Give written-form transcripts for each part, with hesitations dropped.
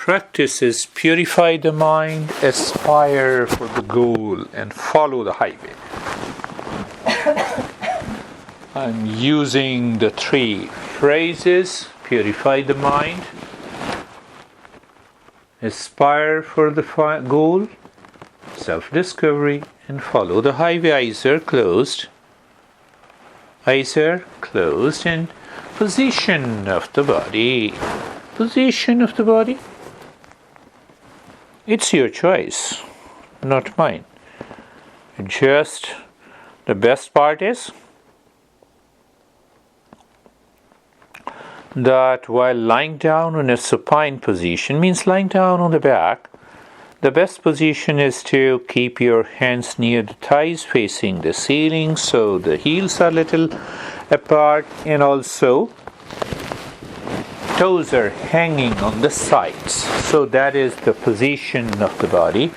practice is purify the mind, aspire for the goal, and follow the highway. I'm using the three phrases: purify the mind, aspire for the goal, self-discovery, and follow the highway. Eyes are closed. Eyes are closed, and position of the body. Position of the body. It's your choice, not mine. Just the best part is that while lying down in a supine position, means lying down on the back, the best position is to keep your hands near the thighs facing the ceiling, so the heels are a little apart, and also toes are hanging on the sides. So that is the position of the body.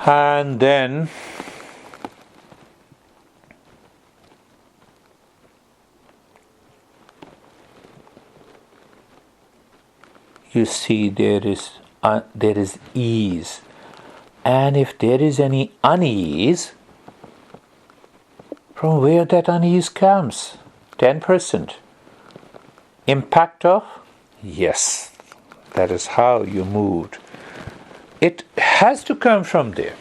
And then you see there is ease, and if there is any unease, from where that unease comes? 10%. Impact of? Yes, that is how you moved. It has to come from there.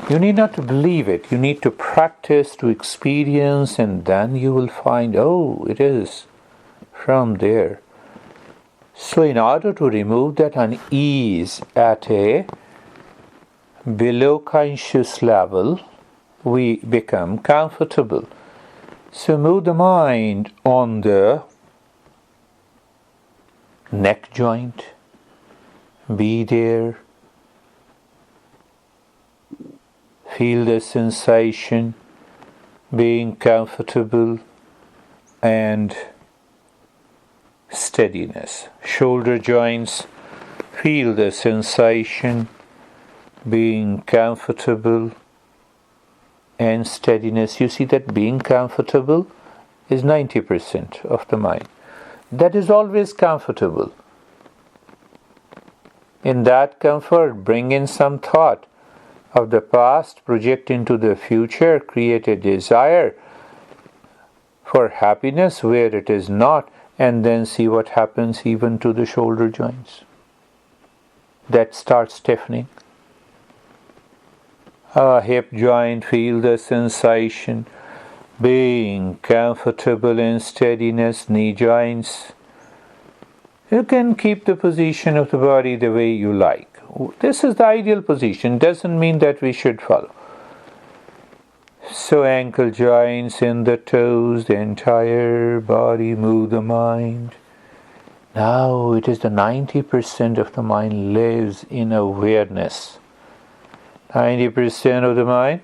You need not to believe it. You need to practice, to experience, and then you will find, oh, it is from there. So in order to remove that unease at a below conscious level, we become comfortable. So move the mind on the neck joint. Be there. Feel the sensation, being comfortable and steadiness. Shoulder joints, feel the sensation, being comfortable and steadiness. You see that being comfortable is 90% of the mind. That is always comfortable. In that comfort, bring in some thought of the past, project into the future, create a desire for happiness where it is not, and then see what happens even to the shoulder joints. That starts stiffening. Hip joint, feel the sensation, being comfortable in steadiness. Knee joints, you can keep the position of the body the way you like. This is the ideal position, doesn't mean that we should follow. So ankle joints in the toes, the entire body, move the mind. Now it is the 90% of the mind lives in awareness. 90% of the mind,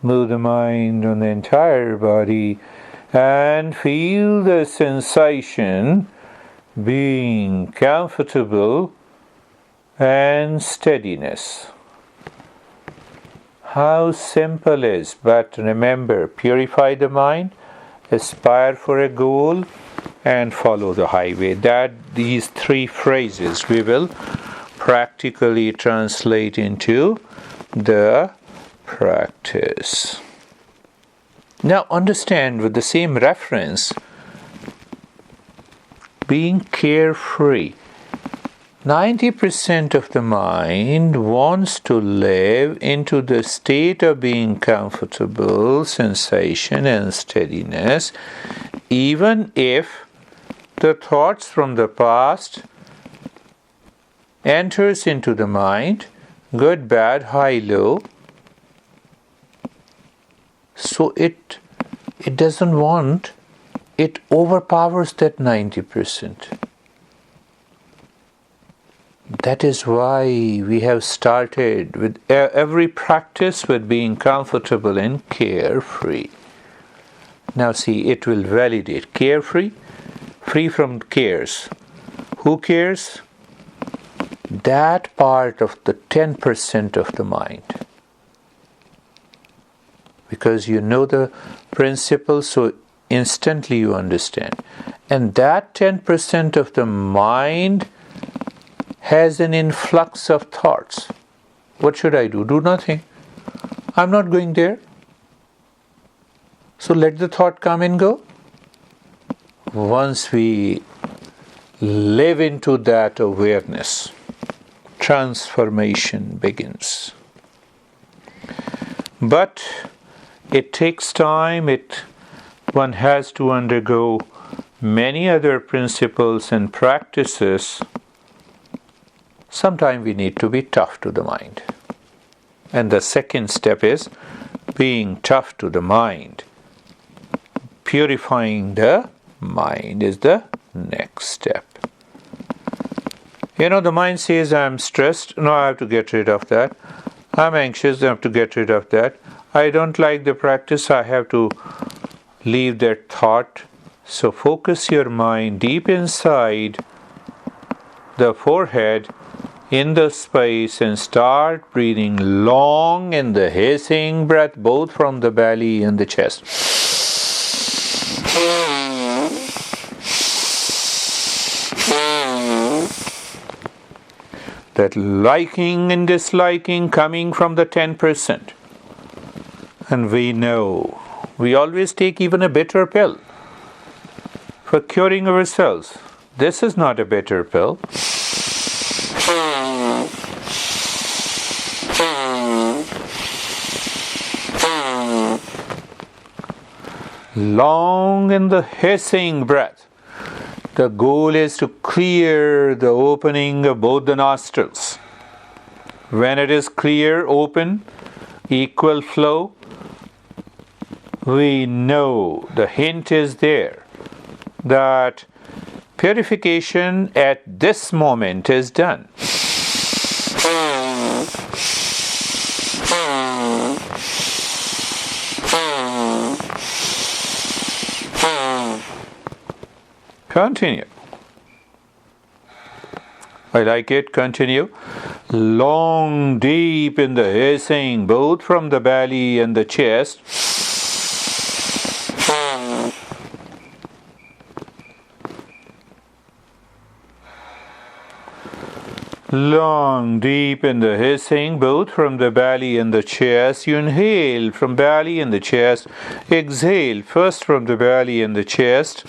move the mind on the entire body and feel the sensation, being comfortable and steadiness. How simple is, but remember, purify the mind, aspire for a goal, and follow the highway. These three phrases we will practically translate into the practice. Now understand, with the same reference, being carefree. 90% of the mind wants to live into the state of being comfortable, sensation and steadiness, even if the thoughts from the past enters into the mind, good, bad, high, low. So it doesn't want, it overpowers that 90%. That is why we have started with every practice with being comfortable and carefree. Now see, it will validate. Carefree, free from cares. Who cares? That part of the 10% of the mind. Because you know the principle, so instantly you understand. And that 10% of the mind has an influx of thoughts. What should I do? Do nothing. I'm not going there. So let the thought come and go. Once we live into that awareness, transformation begins. But it takes time. One has to undergo many other principles and practices. Sometimes we need to be tough to the mind. And the second step is being tough to the mind. Purifying the mind is the next step. The mind says, I'm stressed. No, I have to get rid of that. I'm anxious. I have to get rid of that. I don't like the practice. I have to leave that thought. So focus your mind deep inside the forehead, in the space, and start breathing long in the hissing breath, both from the belly and the chest. That liking and disliking coming from the 10%. And we know, we always take even a bitter pill for curing ourselves. This is not a bitter pill. Long in the hissing breath. The goal is to clear the opening of both the nostrils. When it is clear, open, equal flow, we know the hint is there that purification at this moment is done. Continue. I like it. Continue. Long, deep in the hissing, both from the belly and the chest. Long, deep in the hissing, both from the belly and the chest. You inhale from belly and the chest. Exhale first from the belly and the chest.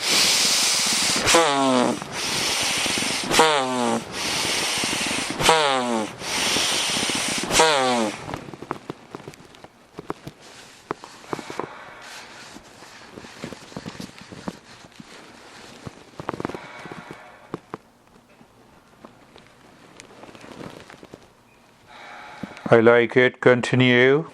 I like it. Continue.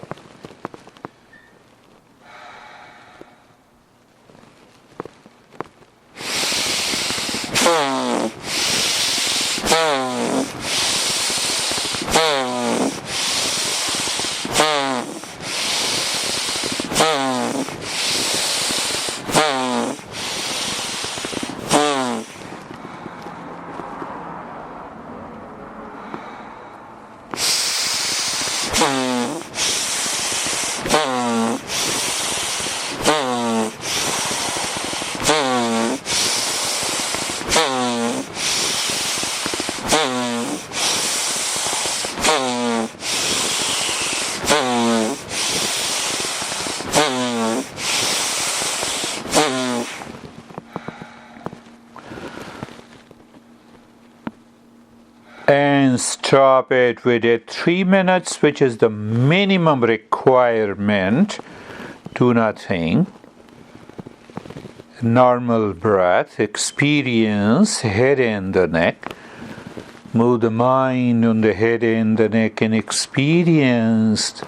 And stop it with a 3 minutes, which is the minimum requirement. Do nothing. Normal breath, experience head and the neck. Move the mind on the head and the neck and experience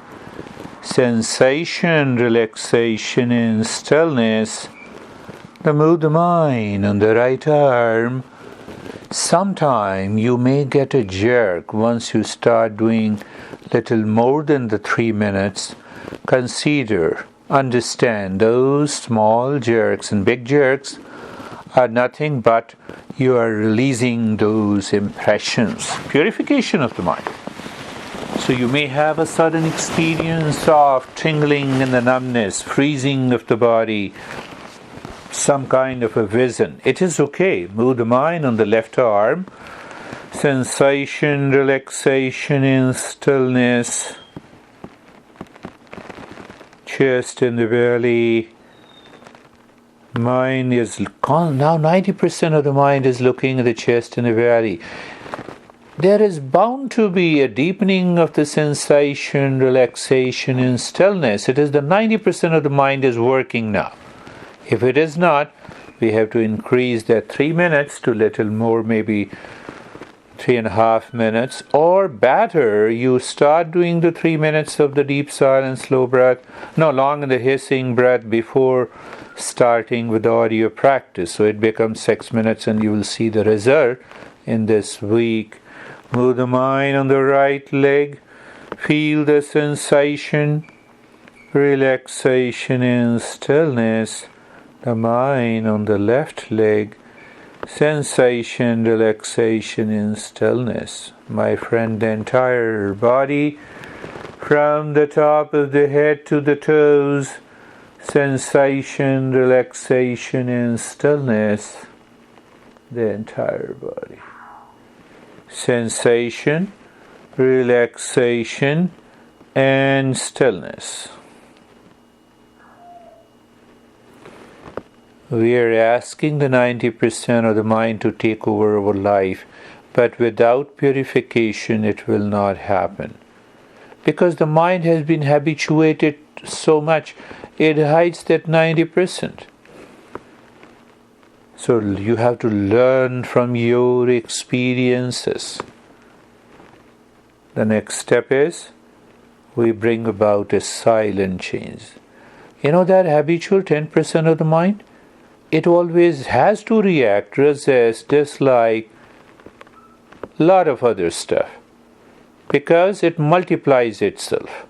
sensation, relaxation and stillness. Then move the mind on the right arm. Sometime you may get a jerk once you start doing little more than the 3 minutes. Consider, understand those small jerks and big jerks are nothing but you are releasing those impressions. Purification of the mind. So you may have a sudden experience of tingling in the numbness, freezing of the body, some kind of a vision. It is okay. Move the mind on the left arm. Sensation, relaxation in stillness. Chest in the belly. Mind is calm. Now 90% of the mind is looking at the chest and the belly. There is bound to be a deepening of the sensation, relaxation in stillness. It is the 90% of the mind is working now. If it is not, we have to increase that 3 minutes to little more, maybe 3.5 minutes. Or better, you start doing the 3 minutes of the deep silent slow breath, long and the hissing breath before starting with the audio practice. So it becomes 6 minutes and you will see the result in this week. Move the mind on the right leg. Feel the sensation, relaxation in stillness. The mind on the left leg. Sensation, relaxation in stillness. My friend, the entire body, from the top of the head to the toes. Sensation, relaxation in stillness. The entire body. Sensation, relaxation, and stillness. We are asking the 90% of the mind to take over our life, but without purification it will not happen. Because the mind has been habituated so much, it hides that 90%. So you have to learn from your experiences. The next step is we bring about a silent change. You know that habitual 10% of the mind? It always has to react, resist, dislike, a lot of other stuff. Because it multiplies itself.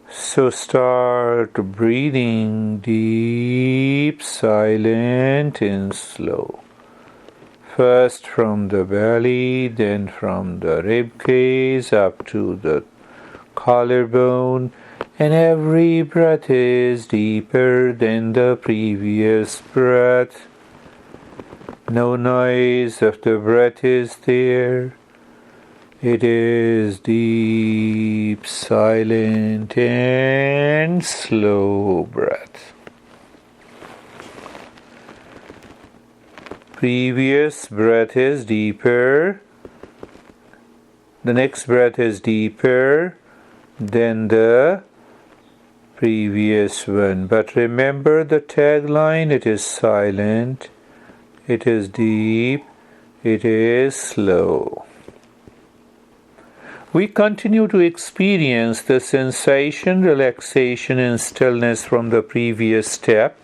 So start breathing deep, silent and slow. First from the belly, then from the rib cage up to the collarbone, and every breath is deeper than the previous breath. No noise of the breath is there. It is deep, silent and slow breath. Previous breath is deeper. The next breath is deeper than the previous one. But remember the tagline, it is silent, it is deep, it is slow. We continue to experience the sensation, relaxation and stillness from the previous step.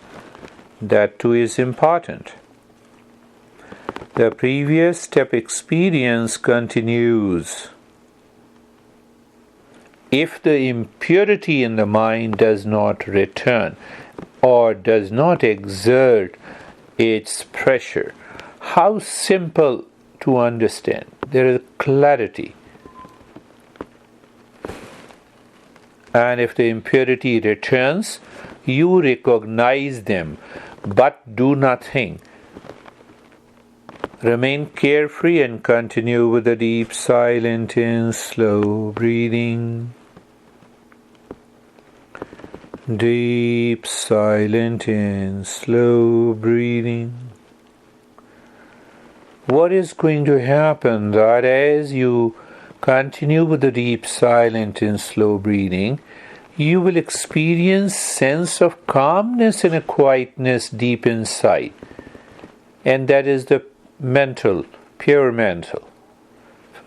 That too is important. The previous step experience continues. If the impurity in the mind does not return or does not exert its pressure, how simple to understand. There is clarity. And if the impurity returns, you recognize them, but do nothing. Remain carefree and continue with the deep, silent and slow breathing. Deep, silent and slow breathing. What is going to happen that as you continue with the deep, silent and slow breathing, you will experience sense of calmness and a quietness deep inside. And that is the mental, pure mental.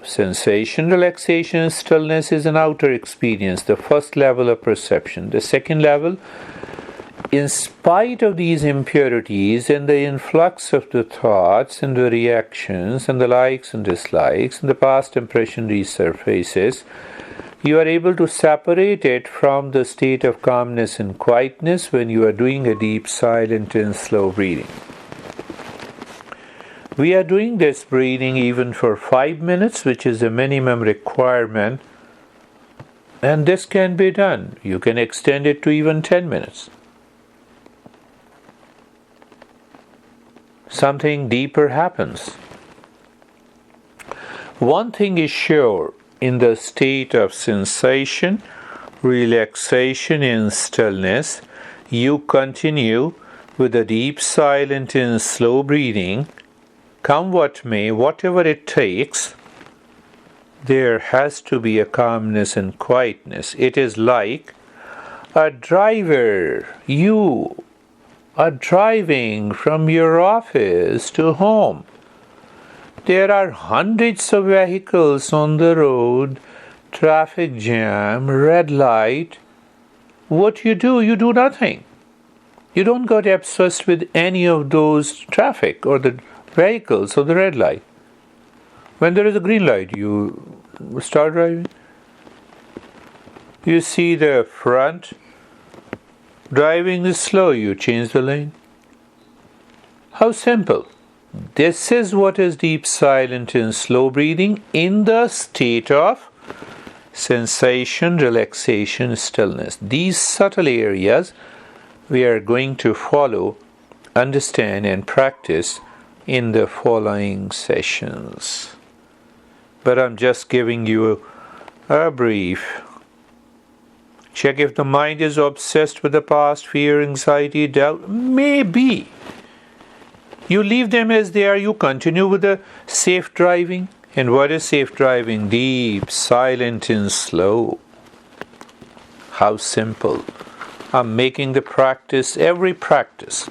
Sensation, relaxation and stillness is an outer experience, the first level of perception. The second level, in spite of these impurities and the influx of the thoughts and the reactions and the likes and dislikes and the past impression resurfaces, you are able to separate it from the state of calmness and quietness when you are doing a deep, silent and slow breathing. We are doing this breathing even for 5 minutes, which is a minimum requirement, and this can be done. You can extend it to even 10 minutes. Something deeper happens. One thing is sure, in the state of sensation, relaxation, and stillness, you continue with a deep, silent, and slow breathing. Come what may, whatever it takes, there has to be a calmness and quietness. It is like a driver. You are driving from your office to home. There are hundreds of vehicles on the road, traffic jam, red light. What you do nothing. You don't get obsessed with any of those traffic or the vehicles or the red light. When there is a green light, you start driving. You see the front driving is slow, you change the lane. How simple. This is what is deep, silent, and slow breathing in the state of sensation, relaxation, stillness. These subtle areas we are going to follow, understand, and practice in the following sessions. But I'm just giving you a brief. Check if the mind is obsessed with the past, fear, anxiety, doubt. Maybe. You leave them as they are, you continue with the safe driving. And what is safe driving? Deep, silent, and slow. How simple. I'm making the practice, every practice,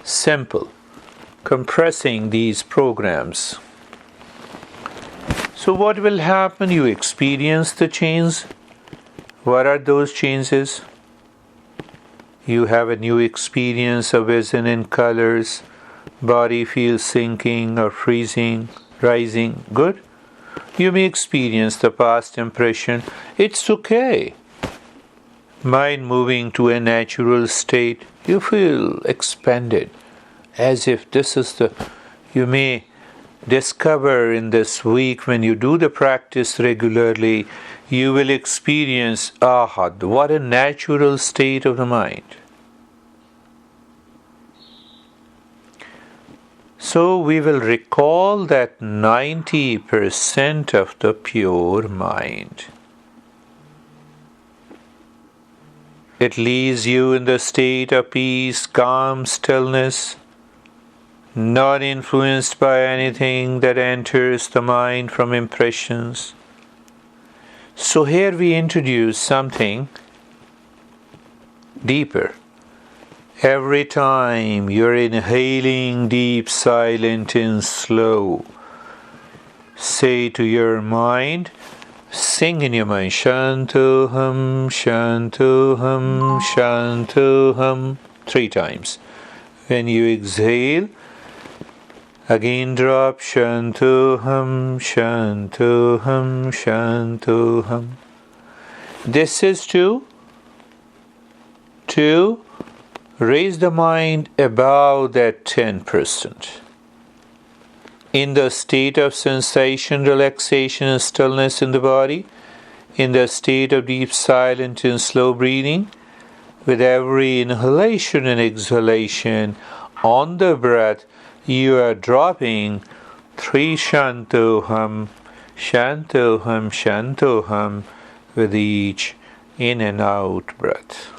simple. Compressing these programs. So what will happen? You experience the change. What are those changes? You have a new experience of vision and colors. Body feels sinking or freezing, rising. Good. You may experience the past impression. It's okay. Mind moving to a natural state. You feel expanded, as if this is the... You may discover in this week, when you do the practice regularly, you will experience, what a natural state of the mind. So we will recall that 90% of the pure mind. It leaves you in the state of peace, calm, stillness, not influenced by anything that enters the mind from impressions. So here we introduce something deeper. Every time you're inhaling deep, silent, and slow, say to your mind, sing in your mind, Shantoham, Shantoham, Shantoham, 3 times. When you exhale, again drop, Shantoham, Shantoham, Shantoham. This is to raise the mind above that 10%. In the state of sensation, relaxation, and stillness in the body, in the state of deep, silent, and slow breathing, with every inhalation and exhalation on the breath, you are dropping 3 Shantoham, Shantoham, Shantoham with each in and out breath.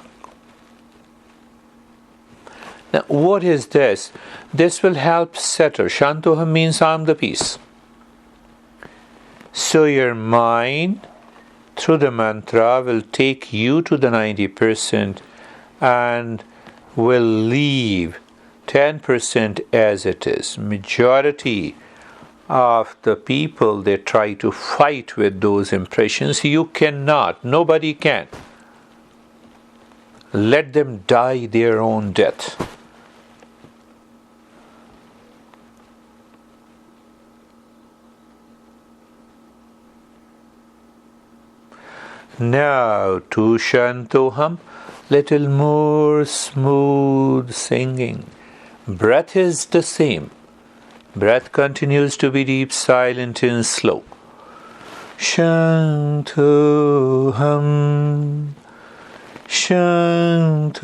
Now, what is this? This will help settle. Shantoham means I'm the peace. So your mind, through the mantra, will take you to the 90% and will leave 10% as it is. Majority of the people, they try to fight with those impressions. You cannot. Nobody can. Let them die their own death. Now to Shantoham, little more smooth singing. Breath is the same. Breath continues to be deep, silent, and slow. Shantoham, Shantoham.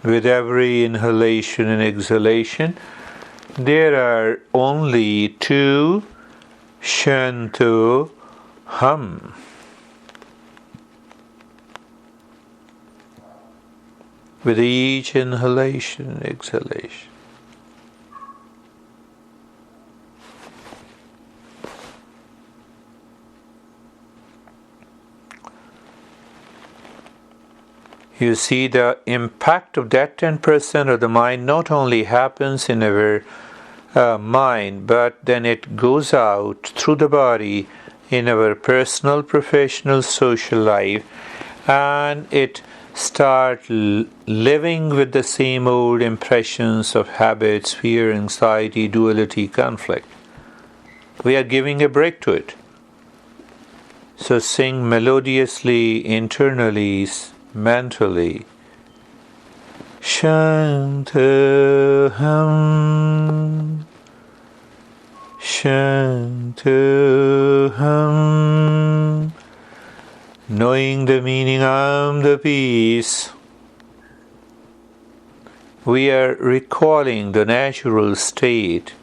With every inhalation and exhalation, there are only two Shanto Hum. With each inhalation and exhalation. You see, the impact of that 10% of the mind not only happens in our mind, but then it goes out through the body in our personal, professional, social life, and it starts living with the same old impressions of habits, fear, anxiety, duality, conflict. We are giving a break to it. So sing melodiously, internally, mentally. Shantaham, Shantaham. Knowing the meaning of the peace, we are recalling the natural state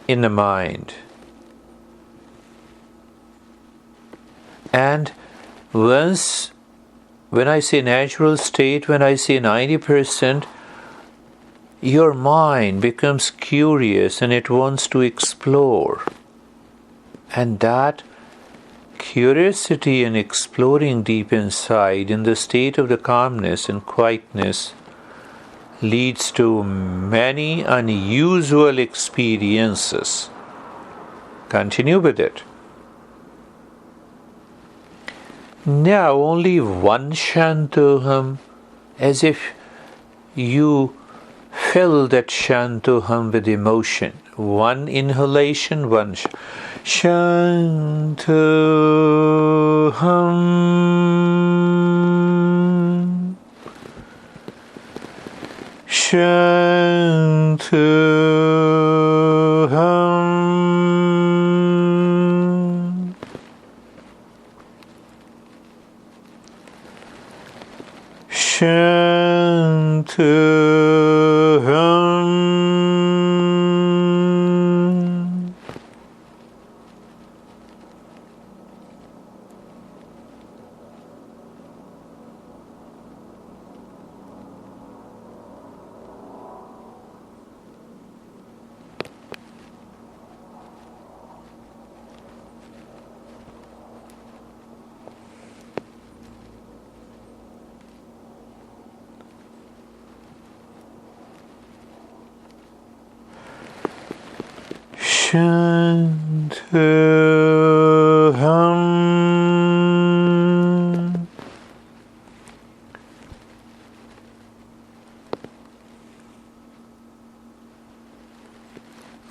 in the mind. And once, when I say natural state, when I say 90%, your mind becomes curious and it wants to explore. And that curiosity and exploring deep inside in the state of the calmness and quietness leads to many unusual experiences. Continue with it. Now only one Shantoham, as if you fill that Shantoham with emotion. One inhalation, one Shantoham, Shantoham. Shantoham. Shantoham.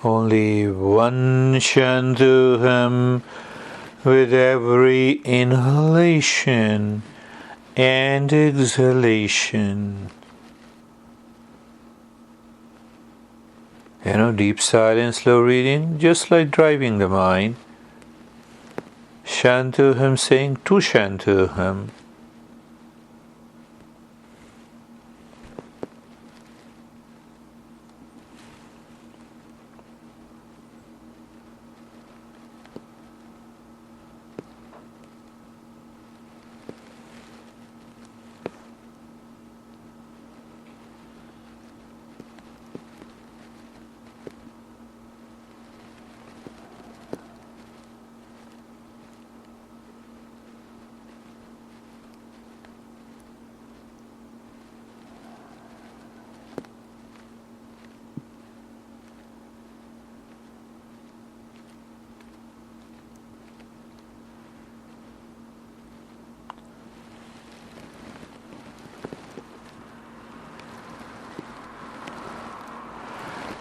Only one Shantoham with every inhalation and exhalation. Deep silence, slow reading, just like driving the mind. Shantoham saying to Shantoham.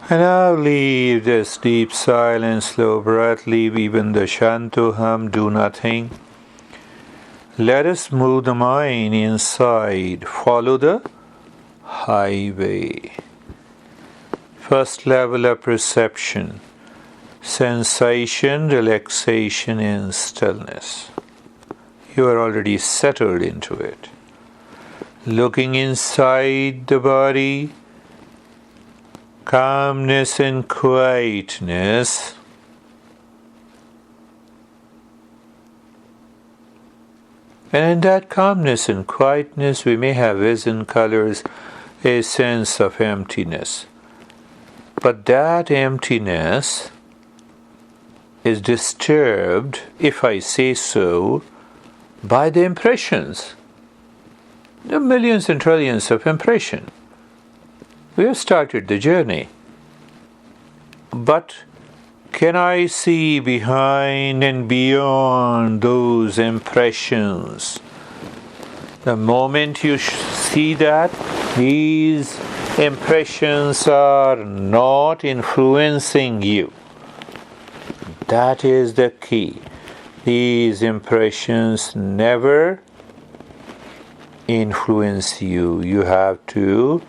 And now leave this deep silence, slow breath, leave even the Shantoham, do nothing. Let us move the mind inside, follow the highway. First level of perception, sensation, relaxation, and stillness. You are already settled into it. looking inside the body, calmness and quietness. And in that calmness and quietness, we may have vision, colors, a sense of emptiness. But that emptiness is disturbed, if I say so, by the impressions. The millions and trillions of impression. We have started the journey. But can I see behind and beyond those impressions? The moment you see that, these impressions are not influencing you. That is the key. These impressions never influence you. You have to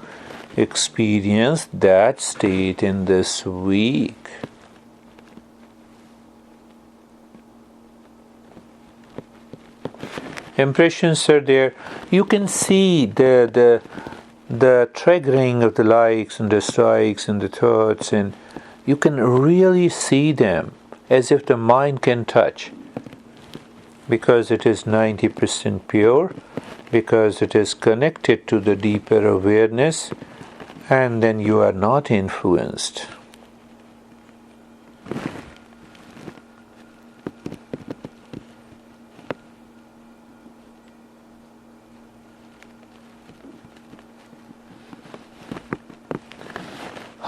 experience that state in this week. Impressions are there. You can see the triggering of the likes and dislikes and the thoughts, and you can really see them as if the mind can touch, because it is 90% pure, because it is connected to the deeper awareness, and then you are not influenced.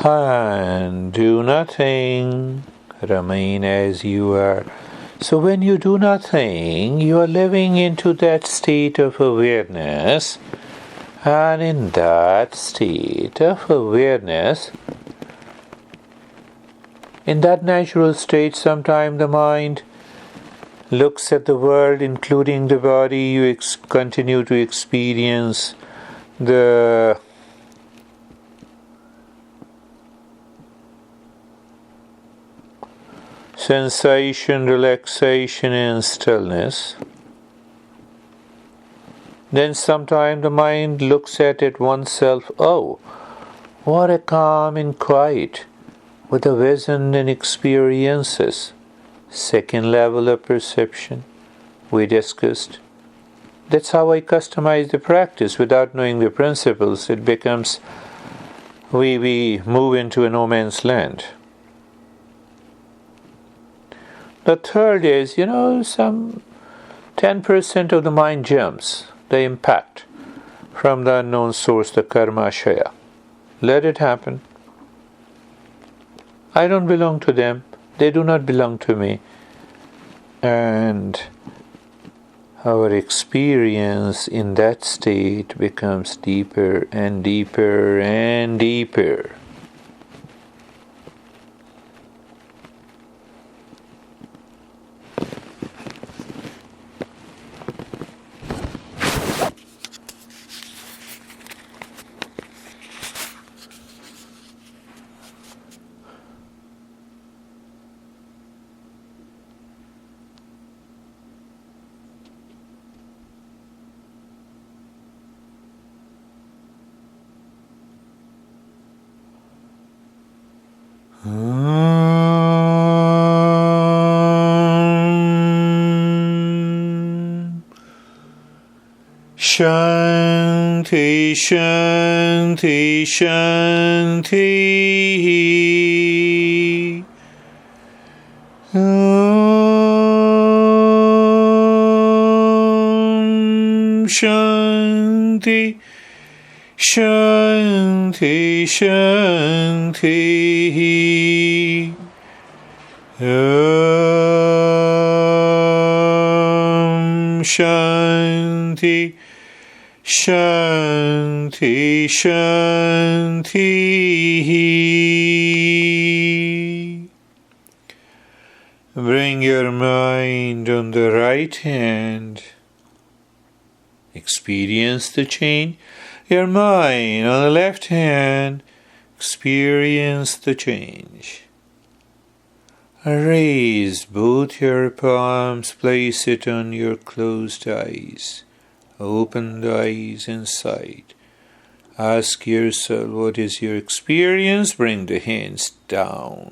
And do nothing, remain as you are. So when you do nothing, you are living into that state of awareness, and in that state of awareness, in that natural state, sometimes the mind looks at the world, including the body. You continue to experience the sensation, relaxation, and stillness. Then sometime the mind looks at it oneself. Oh, what a calm and quiet, with a vision and experiences. Second level of perception we discussed. That's how I customize the practice. Without knowing the principles, it becomes, we move into a no man's land. The third is, some 10% of the mind jumps, the impact from the unknown source, the karma shaya. Let it happen. I don't belong to them. They do not belong to me. And our experience in that state becomes deeper and deeper and deeper. Shanti, Shanti, Shanti. Shanti, Shanti, Shanti. Shanti, Shanti, Shanti. Bring your mind on the right hand. Experience the change. Your mind on the left hand. Experience the change. Raise both your palms. Place it on your closed eyes. Open the eyes inside. Ask yourself, what is your experience? Bring the hands down.